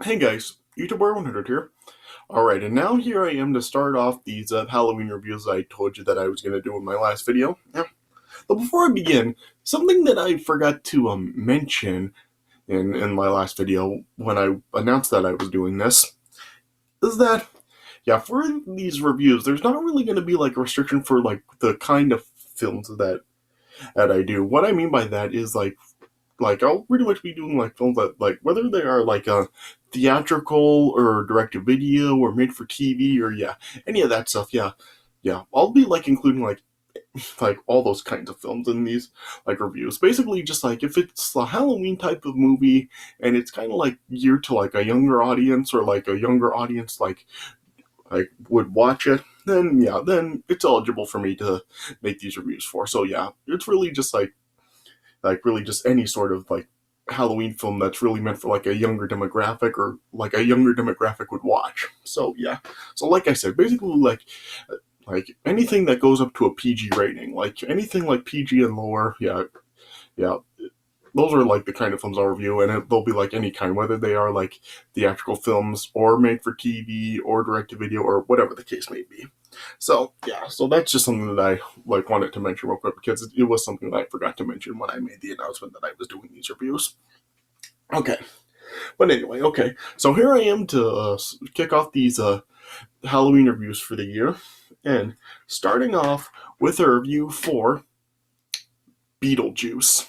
Hey guys, YouTuber 100 here. Alright, and now here I am to start off these Halloween reviews I told you that I was going to do in my last video. Yeah. But before I begin, something that I forgot to mention in my last video when I announced that I was doing this is that, yeah, for these reviews, there's not really going to be like a restriction for like the kind of films that I do. What I mean by that is like I'll pretty much be doing like films that like whether they are like a theatrical or direct to video or made for TV or yeah, any of that stuff. Yeah, yeah. I'll be like including like all those kinds of films in these like reviews. Basically, just like if it's a Halloween type of movie and it's kind of like geared to like a younger audience or like a younger audience like would watch it, then yeah, then it's eligible for me to make these reviews for. So yeah, it's really just like really just any sort of like Halloween film that's really meant for like a younger demographic or like a younger demographic would watch. So yeah. So like I said, basically like anything that goes up to a PG rating, like anything like PG and lower, yeah, yeah. Those are like the kind of films I'll review, and they'll be like any kind, whether they are like theatrical films or made for TV or direct to video or whatever the case may be. So yeah, so that's just something that I like wanted to mention real quick because it was something that I forgot to mention when I made the announcement that I was doing these reviews. Okay, but anyway, okay, so here I am to kick off these Halloween reviews for the year, and starting off with a review for Beetlejuice.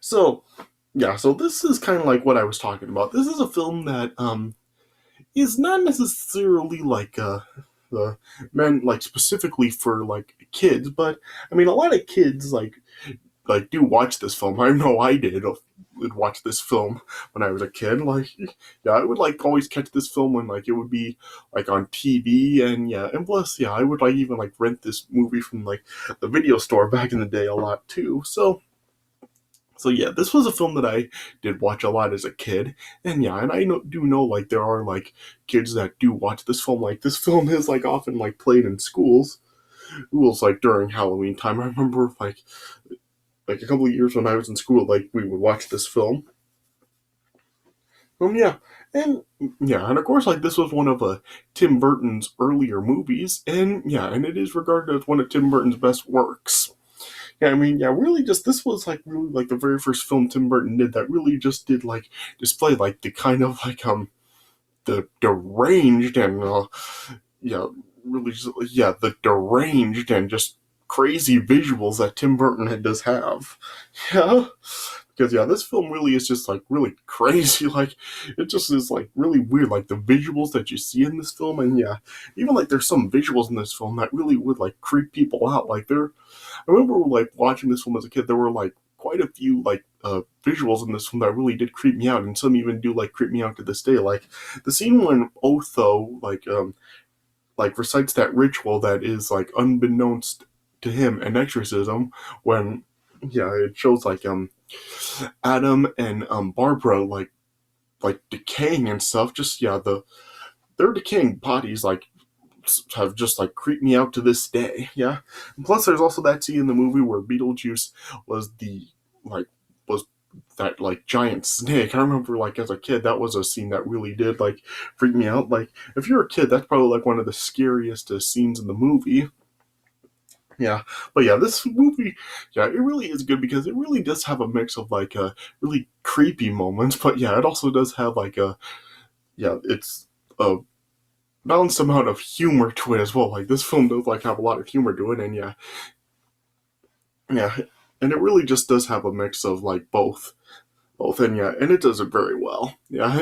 So yeah, so this is kind of like what I was talking about. This is a film that is not necessarily like meant like specifically for like kids, but I mean a lot of kids like do watch this film. I know I did. Would watch this film when I was a kid. Like, yeah, I would like always catch this film when like it would be like on TV, and yeah, and plus, yeah, I would like even like rent this movie from like the video store back in the day a lot too. So yeah, this was a film that I did watch a lot as a kid, and yeah, and do know like there are like kids that do watch this film. Like this film is like often like played in schools like during Halloween time. I remember like a couple of years when I was in school, like we would watch this film. Yeah, and yeah, and of course, like this was one of Tim Burton's earlier movies, and yeah, and it is regarded as one of Tim Burton's best works. Yeah, I mean, yeah, really just this was like really like the very first film Tim Burton did that really just did like display like the kind of like the deranged and yeah, really just yeah, the deranged and just crazy visuals that Tim Burton does have. Yeah. Because yeah, this film really is just like really crazy. Like it just is like really weird. Like the visuals that you see in this film, and yeah, even like there's some visuals in this film that really would like creep people out. Like I remember like watching this film as a kid. There were like quite a few like visuals in this film that really did creep me out, and some even do like creep me out to this day. Like the scene when Otho like recites that ritual that is like unbeknownst to him an exorcism when yeah it shows like Adam and Barbara like decaying and stuff. Just yeah, their decaying bodies like have just like creeped me out to this day. Yeah. And plus, there's also that scene in the movie where Beetlejuice was the like was that like giant snake. I remember like as a kid that was a scene that really did like freak me out. Like if you're a kid, that's probably like one of the scariest scenes in the movie. Yeah, but yeah, this movie, yeah, it really is good because it really does have a mix of like really creepy moments, but yeah, it also does have like yeah, it's a balanced amount of humor to it as well. Like this film does like have a lot of humor to it, and yeah, yeah, and it really just does have a mix of like both, and yeah, and it does it very well. Yeah,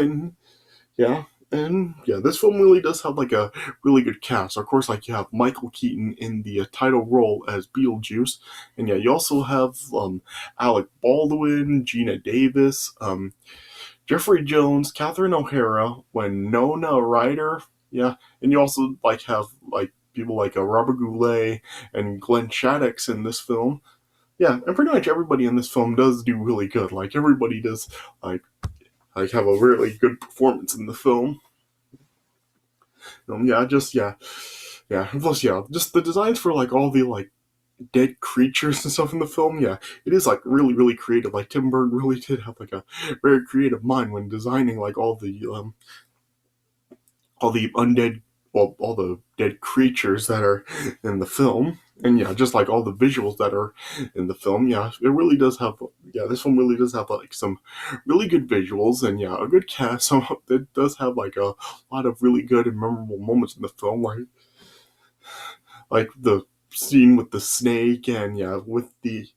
and yeah, this film really does have like a really good cast. Of course, like you have Michael Keaton in the title role as Beetlejuice, and yeah, you also have Alec Baldwin, Gina Davis, Jeffrey Jones, Catherine O'Hara, Winona Ryder. Yeah, and you also like have like people like Robert Goulet and Glenn Shaddix in this film. Yeah, and pretty much everybody in this film does do really good. Like everybody does like like have a really good performance in the film. Yeah, just yeah, yeah. Plus, yeah, just the designs for like all the like dead creatures and stuff in the film. Yeah, it is like really really creative. Like Tim Burton really did have like a very creative mind when designing like all the undead, well, all the dead creatures that are in the film. And yeah, just like all the visuals that are in the film, yeah, it really does have, yeah, this one really does have like some really good visuals and yeah, a good cast. So it does have like a lot of really good and memorable moments in the film, like the scene with the snake and yeah, with the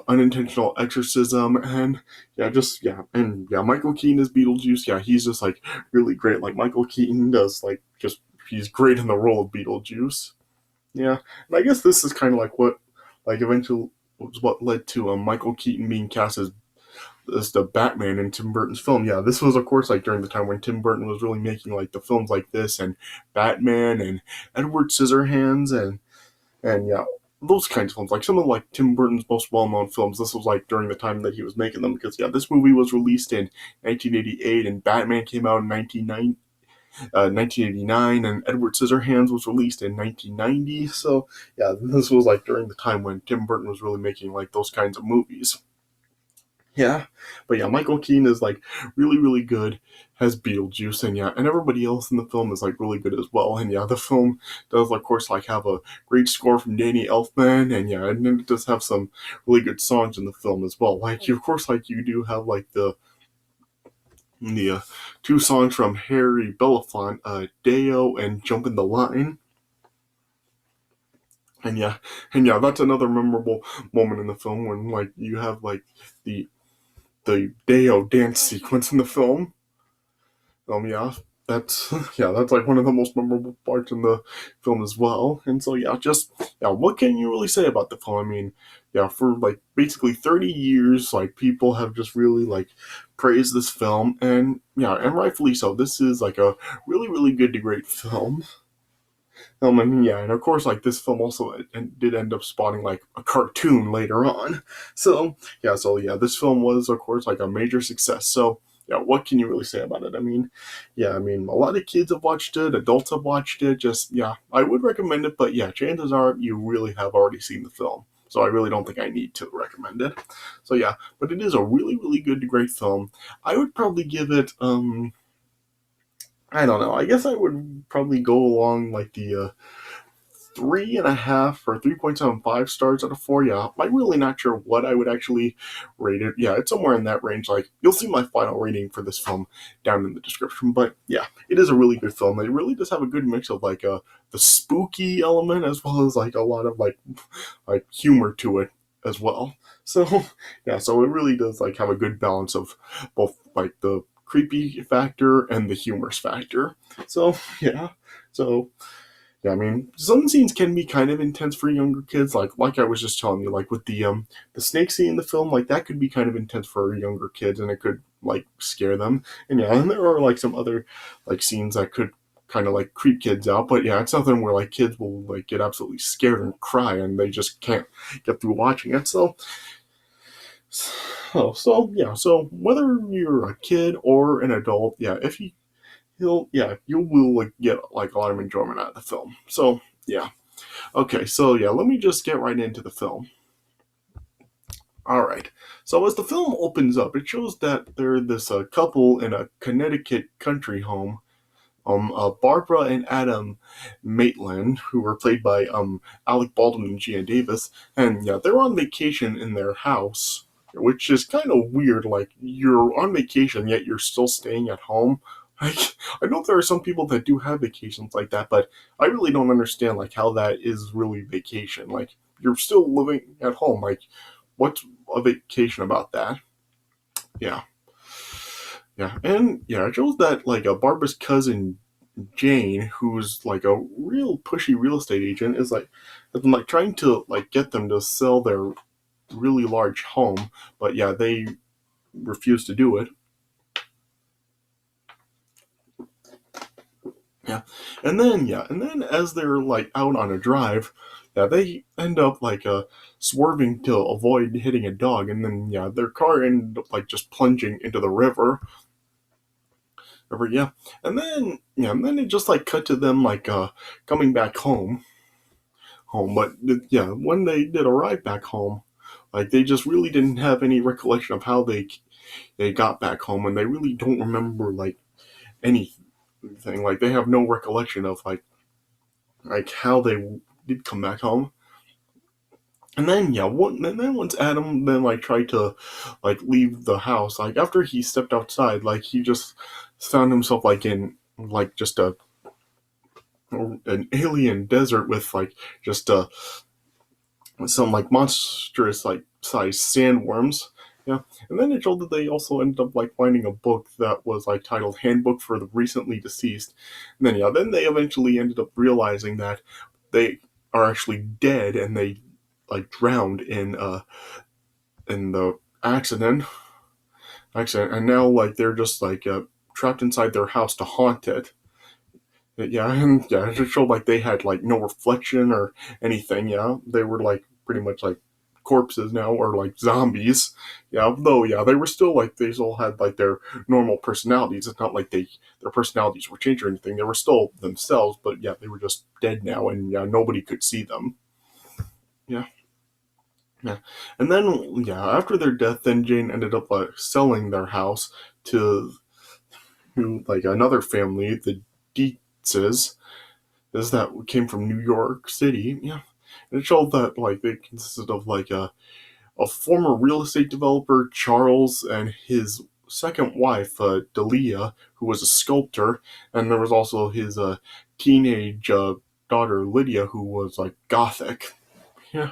unintentional exorcism and yeah, just yeah, and yeah, Michael Keaton is Beetlejuice. Yeah, he's just like really great. Like Michael Keaton does like just he's great in the role of Beetlejuice. Yeah, and I guess this is kind of like what like eventually was what led to Michael Keaton being cast as the Batman in Tim Burton's film. Yeah, this was of course like during the time when Tim Burton was really making like the films like this and Batman and Edward Scissorhands and yeah, those kinds of films, like some of like Tim Burton's most well-known films. This was like during the time that he was making them, because yeah, this movie was released in 1988, and Batman came out in 1989, and Edward Scissorhands was released in 1990. So yeah, this was like during the time when Tim Burton was really making like those kinds of movies. Yeah, but yeah, Michael Keane is like really, really good as Beetlejuice, and yeah, and everybody else in the film is like really good as well. And yeah, the film does, of course, like have a great score from Danny Elfman, and yeah, and it does have some really good songs in the film as well. Like, of course, like you do have like the two songs from Harry Belafonte, Deo and Jump in the Line. And yeah, that's another memorable moment in the film when like you have like the Deo dance sequence in the film. Yeah, that's yeah, that's like one of the most memorable parts in the film as well. And so yeah, just yeah, what can you really say about the film? I mean, yeah, for like basically 30 years, like people have just really like praised this film, and yeah, and rightfully so. This is like a really really good to great film. And yeah, and of course, like this film also did end up spawning like a cartoon later on. So yeah, this film was of course like a major success. So yeah, what can you really say about it? I mean, yeah, I mean, a lot of kids have watched it, adults have watched it. Just yeah, I would recommend it, but yeah, chances are you really have already seen the film. So I really don't think I need to recommend it. So yeah, but it is a really, really good, great film. I would probably give it I don't know. I guess I would probably go along like the 3.5 or 3.75 stars out of 4. Yeah, I'm really not sure what I would actually rate it. Yeah, it's somewhere in that range. Like, you'll see my final rating for this film down in the description. But yeah, it is a really good film. It really does have a good mix of like the spooky element as well as like a lot of like humor to it as well. So yeah, so it really does like have a good balance of both like the creepy factor and the humorous factor. So yeah, so yeah, I mean, some scenes can be kind of intense for younger kids. Like I was just telling you, like with the snake scene in the film, like that could be kind of intense for younger kids, and it could like scare them. And yeah, and there are like some other like scenes that could kind of like creep kids out. But yeah, it's nothing where like kids will like get absolutely scared and cry, and they just can't get through watching it. So yeah, so whether you're a kid or an adult, yeah, if you will like get like a lot of enjoyment out of the film. So yeah. Okay, so yeah, let me just get right into the film. All right. So as the film opens up, it shows that they're this couple in a Connecticut country home. Barbara and Adam Maitland, who were played by Alec Baldwin and Gia Davis, and yeah, they're on vacation in their house, which is kind of weird. Like you're on vacation yet you're still staying at home. Like I know there are some people that do have vacations like that, but I really don't understand like how that is really vacation. Like you're still living at home. Like what's a vacation about that? Yeah, yeah, and yeah, it shows that like Barbara's cousin Jane, who's like a real pushy real estate agent, is like has been like trying to like get them to sell their really large home, but yeah, they refuse to do it. And then as they're like out on a drive, yeah, they end up like swerving to avoid hitting a dog, and then yeah, their car ended up like just plunging into the river, yeah, and then it just like cut to them like coming back home, home. But yeah, when they did arrive back home, like they just really didn't have any recollection of how they got back home, and they really don't remember like anything. Like they have no recollection of like how they did come back home. And then yeah, and then once Adam then like tried to like leave the house, like after he stepped outside, like he just found himself like in like just an alien desert with like just some like monstrous like sized sandworms. Yeah, and then it showed that they also ended up like finding a book that was like titled "Handbook for the Recently Deceased." And then yeah, then they eventually ended up realizing that they are actually dead and they like drowned in the accident, and now like they're just like trapped inside their house to haunt it. Yeah, and yeah, it just showed like they had like no reflection or anything. Yeah, they were like pretty much like corpses now or like zombies. Yeah, though yeah, they were still like they still had like their normal personalities. It's not like their personalities were changed or anything. They were still themselves, but yeah, they were just dead now, and yeah, nobody could see them. Yeah. Yeah, and then yeah, after their death, then Jane ended up like selling their house to like another family, the Dietzes, is that came from New York City. Yeah, and it showed that like they consisted of like a former real estate developer Charles and his second wife Delia, who was a sculptor, and there was also his teenage daughter Lydia, who was like gothic. Yeah.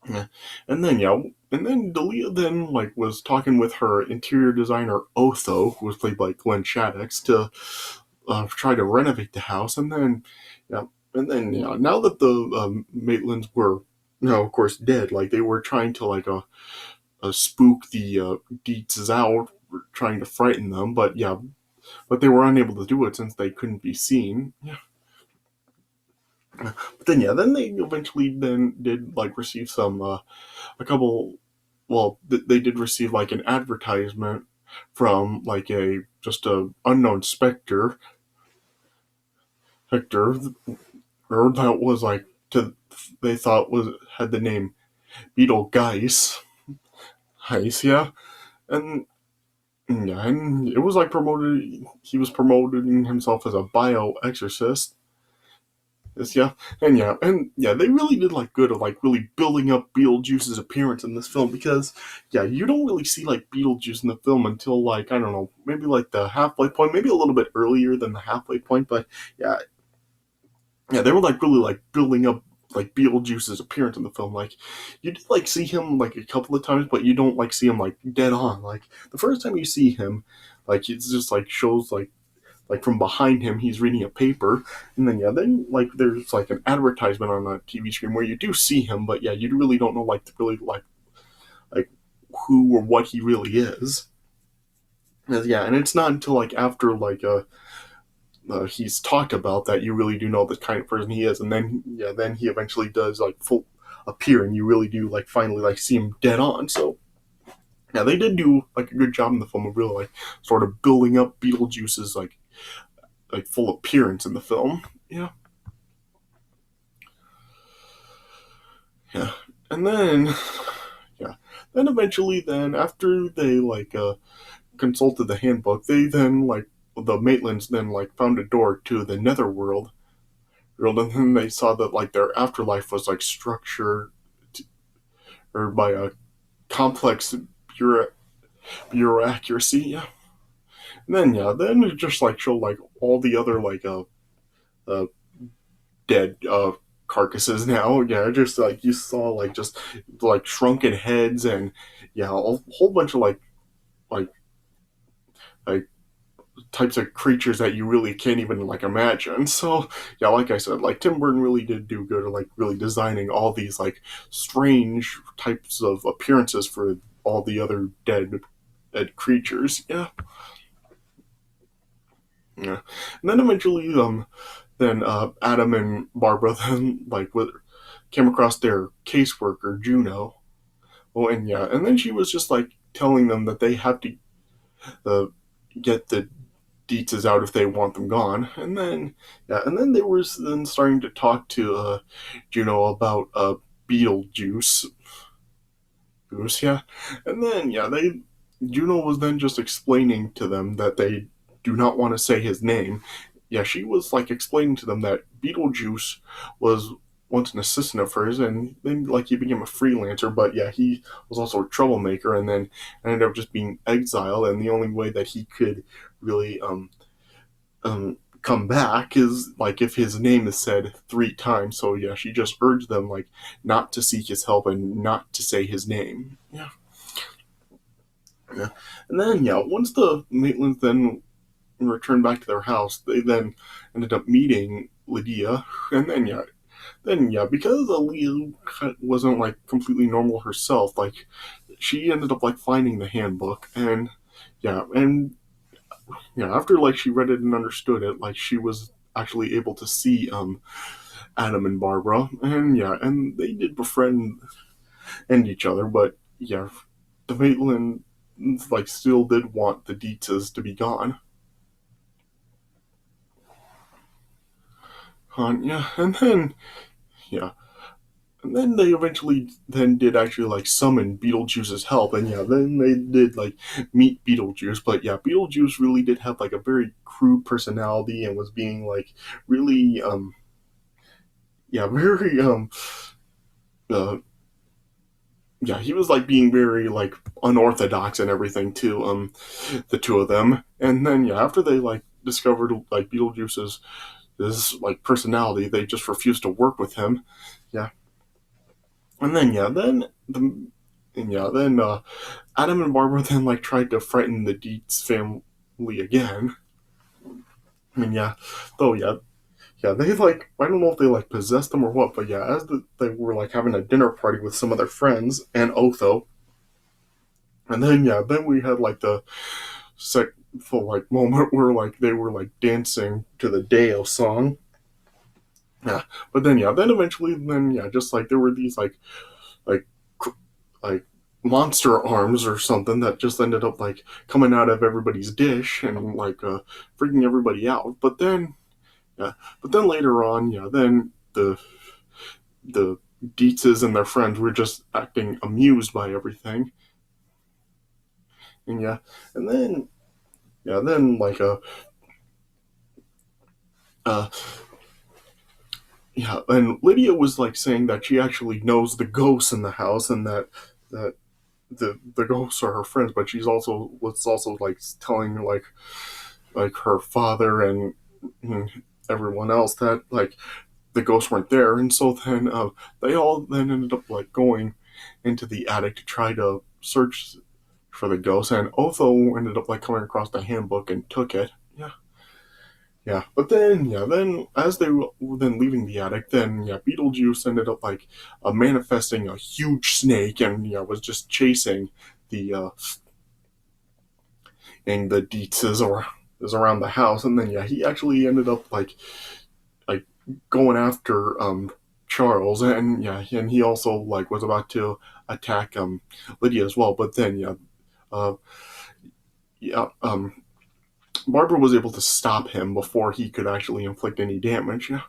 Yeah. And then yeah, and then Dalia then like was talking with her interior designer Otho, who was played by Glenn Shaddix, to try to renovate the house. And then yeah, and then yeah, now that the Maitlands were of course dead, like they were trying to like spook the Deetzes out, trying to frighten them, but yeah, but they were unable to do it since they couldn't be seen. Yeah. But then yeah, then they eventually then did like receive some a couple well they did receive like an advertisement from like a just a unknown specter or that was like to they thought was had the name Beetlejuice Heist, yeah. And yeah, and it was like promoted he was promoting himself as a bio exorcist. Yes, yeah, and yeah, they really did like good at like really building up Beetlejuice's appearance in this film because yeah, you don't really see like Beetlejuice in the film until like I don't know, maybe like the halfway point, maybe a little bit earlier than the halfway point, but yeah, yeah, they were like really like building up like Beetlejuice's appearance in the film. Like you did like see him like a couple of times, but you don't like see him like dead on. Like the first time you see him, like it's just like shows like from behind him he's reading a paper, and then yeah, then like there's like an advertisement on a TV screen where you do see him, but yeah, you really don't know like really like who or what he really is. Yeah, and it's not until like after like he's talked about that you really do know the kind of person he is, and then yeah, then he eventually does like full appear, and you really do like finally like see him dead on. So yeah, they did do like a good job in the film of really like sort of building up Beetlejuice's like full appearance in the film. Yeah. Yeah. And then yeah. Then eventually then after they like consulted the handbook, they then like the Maitlands then like found a door to the netherworld world, and then they saw that like their afterlife was like structured or by a complex bureau bureaucracy. Yeah. And then yeah, then it just like showed like all the other like uh dead carcasses now. Yeah, just like you saw like just like shrunken heads and yeah, a whole bunch of like like types of creatures that you really can't even like imagine. So yeah, like I said, like Tim Burton really did do good at like really designing all these like strange types of appearances for all the other dead creatures. Yeah. Yeah. And then eventually then Adam and Barbara then like came across their caseworker Juno. Oh, and yeah, and then she was just like telling them that they have to uh, get the Dietzes out if they want them gone. And then yeah, and then they were then starting to talk to Juno about Beetlejuice. Yeah, and then yeah, they Juno was then just explaining to them that they do not want to say his name. Yeah, she was like explaining to them that Beetlejuice was once an assistant of hers, and then like he became a freelancer. But yeah, he was also a troublemaker, and then ended up just being exiled. And the only way that he could really come back is like if his name is said 3 times. So yeah, she just urged them like not to seek his help and not to say his name. Yeah. Yeah. And then yeah, once the Maitlands then returned back to their house, they then ended up meeting Lydia, and then yeah, because Aaliyah wasn't like completely normal herself, like she ended up like finding the handbook, and yeah, after like she read it and understood it, like she was actually able to see Adam and Barbara, and yeah, and they did befriend and each other, but yeah, the Maitland like still did want the Dietzes to be gone. Yeah, and then yeah, and then they eventually then did actually like summon Beetlejuice's help, and yeah, then they did like meet Beetlejuice. But yeah, Beetlejuice really did have like a very crude personality and was being like really yeah very uh yeah, he was like being very like unorthodox and everything too. The two of them, and then yeah, after they like discovered like Beetlejuice's this like personality, they just refused to work with him. Yeah, and then yeah, then the and yeah, then Adam and Barbara then like tried to frighten the Dietz family again. I mean yeah, though yeah, they like I don't know if they like possessed them or what, but yeah, they were like having a dinner party with some of their friends and Otho, and then yeah, then we had like the full like moment where like they were like dancing to the Deo song. Yeah, but then yeah, then eventually then yeah, just like there were these like like monster arms or something that just ended up like coming out of everybody's dish and like freaking everybody out. Yeah, but then later on, yeah, then the Dietzes and their friends were just acting amused by everything, and yeah, and then yeah, then like uh yeah, and Lydia was like saying that she actually knows the ghosts in the house and that the ghosts are her friends, but she's also was also like telling like her father and everyone else that like the ghosts weren't there, and so then they all then ended up like going into the attic to try to search for the ghost, and Otho ended up like coming across the handbook and took it. Yeah, yeah, but then yeah, then as they were then leaving the attic, then yeah, Beetlejuice ended up like manifesting a huge snake, and yeah, was just chasing the and the Dietzes or is around the house, and then yeah, he actually ended up like going after Charles, and yeah, and he also like was about to attack Lydia as well, but then yeah, uh, yeah, Barbara was able to stop him before he could actually inflict any damage. Yeah,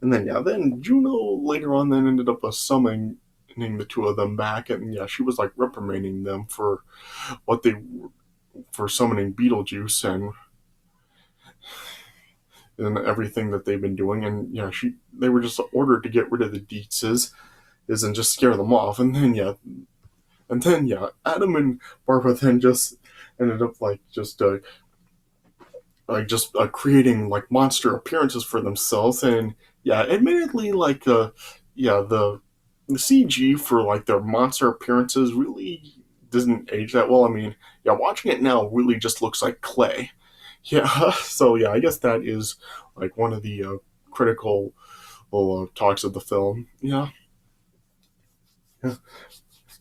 and then yeah, then Juno later on then ended up summoning the two of them back, and yeah, she was like reprimanding them for what they for summoning Beetlejuice and everything that they've been doing, and yeah, they were just ordered to get rid of the Dietzes is and just scare them off, and then yeah, Adam and Barbara then just ended up just creating like monster appearances for themselves, and yeah, admittedly yeah the CG for like their monster appearances really doesn't age that well. I mean, yeah, watching it now really just looks like clay. Yeah, so yeah, I guess that is like one of the critical talks of the film. Yeah, yeah,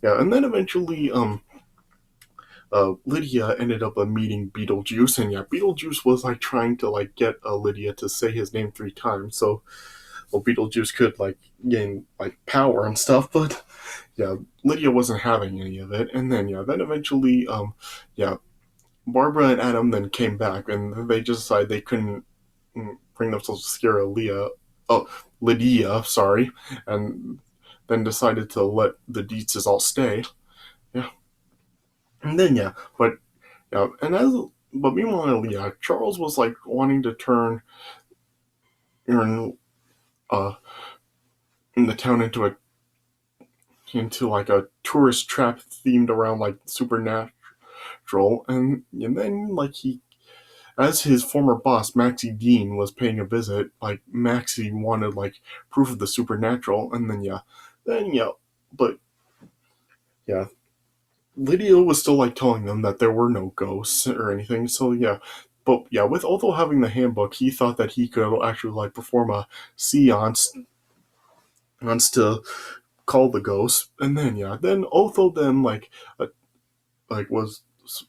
yeah, and then eventually Lydia ended up meeting Beetlejuice, and yeah, Beetlejuice was like trying to like get Lydia to say his name 3 times, so well, Beetlejuice could like gain like power and stuff. But yeah, Lydia wasn't having any of it, and then yeah, then eventually yeah, Barbara and Adam then came back, and they just decided they couldn't bring themselves to scare Lydia, sorry, and then decided to let the Dietzes all stay. Yeah, and then yeah, but meanwhile, yeah, Charles was like wanting to turn uh in the town into like a tourist trap themed around like supernatural, and then like he, as his former boss Maxie Dean was paying a visit, like Maxie wanted like proof of the supernatural, and then but yeah, Lydia was still like telling them that there were no ghosts or anything. So yeah, but yeah, with Otho having the handbook, he thought that he could actually like perform a seance to call the ghosts, and then Otho then like was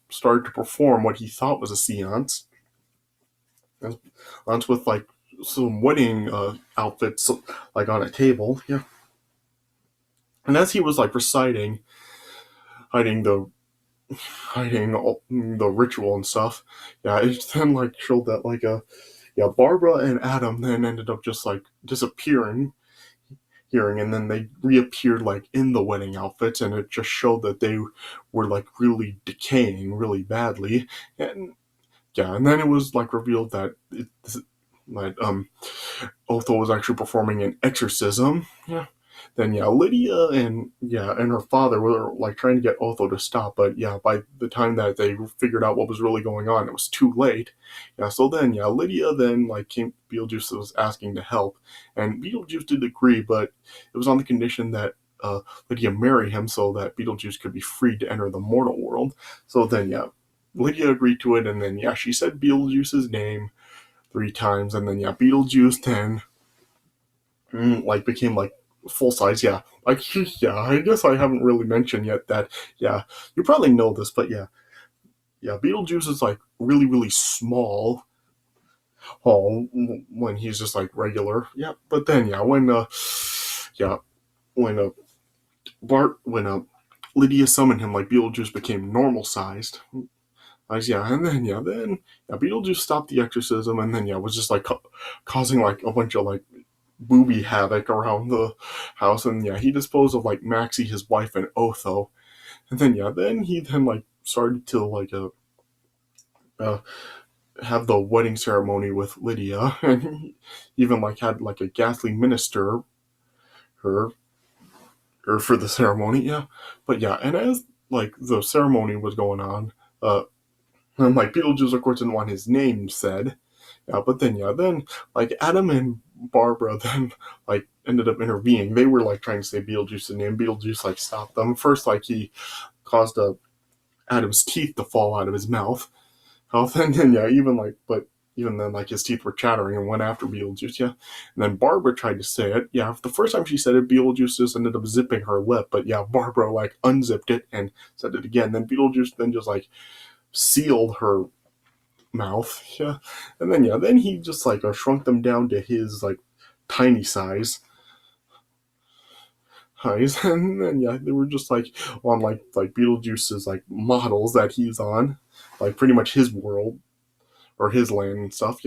started to perform what he thought was a seance, with like some wedding outfits like on a table. Yeah, and as he was like reciting, hiding the hiding the ritual and stuff. Yeah, it then like showed that Barbara and Adam then ended up just like disappearing hearing, and then they reappeared like in the wedding outfits, and it just showed that they were like really decaying really badly. And yeah, and then it was like revealed that Otho was actually performing an exorcism. Yeah. Then Lydia and her father were like trying to get Otho to stop, but yeah, by the time that they figured out what was really going on, it was too late. Yeah, so then Lydia then like came. Beetlejuice was asking to help, and Beetlejuice did agree, but it was on the condition that Lydia marry him so that Beetlejuice could be free to enter the mortal world. So then Lydia agreed to it, and then she said Beetlejuice's name 3 times, and then Beetlejuice then like became like full size. Yeah, like yeah. I guess I haven't really mentioned yet that you probably know this, but Beetlejuice is like really really small. Oh, when he's just like regular. Yeah, but then yeah when Lydia summoned him, like Beetlejuice became normal sized. And then Beetlejuice stopped the exorcism, and then was just like causing like a bunch of like booby havoc around the house, and he disposed of like Maxie, his wife, and Otho, and then he then like started to uh, have the wedding ceremony with Lydia, and he even like had like a ghastly minister her or for the ceremony, but and as like the ceremony was going on, and like Beetlejuice of course didn't want his name said. But then like Adam and Barbara then like ended up intervening. They were like trying to say Beetlejuice's name. Beetlejuice like stopped them. First, like he caused Adam's teeth to fall out of his mouth. And then even then like his teeth were chattering and went after Beetlejuice. Yeah, and then Barbara tried to say it. Yeah, the first time she said it, Beetlejuice just ended up zipping her lip. But Barbara like unzipped it and said it again. Then Beetlejuice then just like sealed her mouth. Yeah, and then he just like shrunk them down to his like tiny size, and then they were just like on like Beetlejuice's like models that he's on, like pretty much his world or his land and stuff.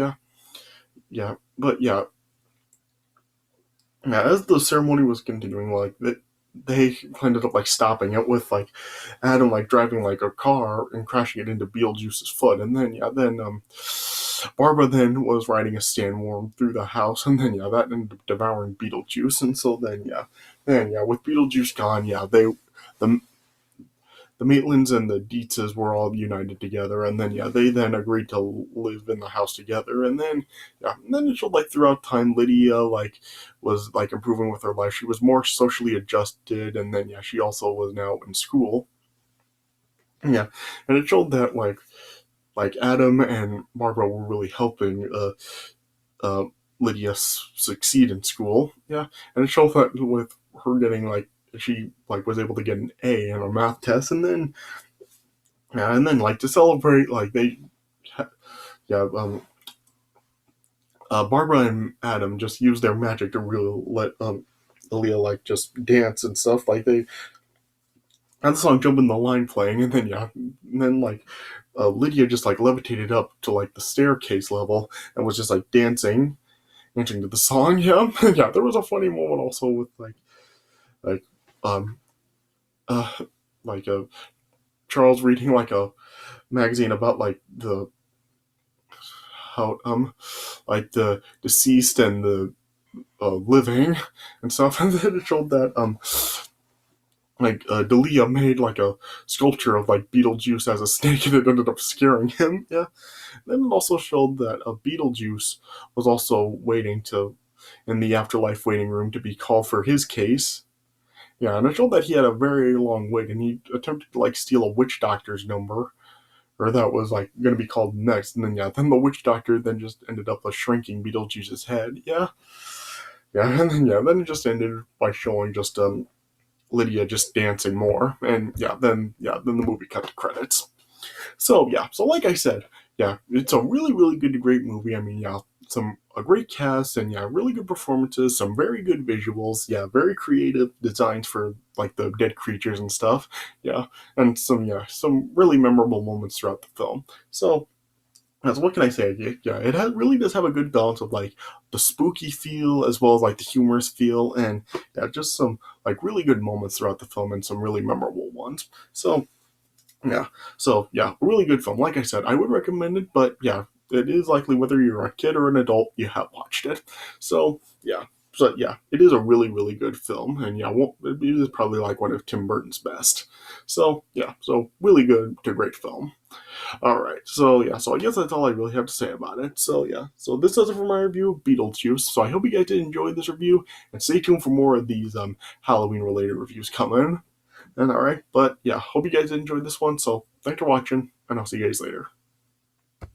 But as the ceremony was continuing, like they ended up like stopping it with like Adam like driving like a car and crashing it into Beetlejuice's foot, and then Barbara then was riding a sandworm through the house, and then that ended up devouring Beetlejuice, and so then with Beetlejuice gone, the the Maitlands and the Dietzes were all united together, and then they then agreed to live in the house together, and then it showed like throughout time Lydia like was like improving with her life. She was more socially adjusted, and then she also was now in school. And it showed that like Adam and Barbara were really helping uh, Lydia succeed in school. And it showed that with her getting like she like was able to get an A in a math test, and then like to celebrate like they yeah Barbara and Adam just used their magic to really let Aaliyah like just dance and stuff. Like they had the song "Jump in the Line" playing, and then and then like Lydia just like levitated up to like the staircase level and was just like dancing to the song. Yeah, yeah. There was a funny moment also with like um uh like Charles reading like a magazine about like the how like the deceased and the living and stuff, and then it showed that Dalia made like a sculpture of like Beetlejuice as a snake, and it ended up scaring him. Yeah. Then it also showed that Beetlejuice was also waiting to in the afterlife waiting room to be called for his case. Yeah, and it showed that he had a very long wait, and he attempted to like steal a witch doctor's number, or that was like going to be called next. And then yeah, then the witch doctor then just ended up shrinking Beetlejuice's head. Yeah, yeah, and then yeah, then it just ended by showing just Lydia just dancing more, and then the movie cut to credits. So yeah, so like I said, yeah, it's a really really good great movie. I mean, yeah, some a great cast and yeah, really good performances, some very good visuals, yeah, very creative designs for like the dead creatures and stuff, yeah, and some really memorable moments throughout the film. So as what can I say? Yeah, it really does have a good balance of like the spooky feel as well as like the humorous feel, and yeah, just some like really good moments throughout the film and some really memorable ones. So yeah. So yeah, really good film. Like I said, I would recommend it, but yeah, it is likely whether you're a kid or an adult, you have watched it. So yeah. So yeah, it is a really, really good film, and yeah, it is probably like one of Tim Burton's best. So yeah, so really good to great film. All right, so yeah, so I guess that's all I really have to say about it. So yeah, so this does it for my review of Beetlejuice. So I hope you guys did enjoy this review, and stay tuned for more of these Halloween related reviews coming. And all right, but yeah, hope you guys enjoyed this one. So thanks for watching, and I'll see you guys later.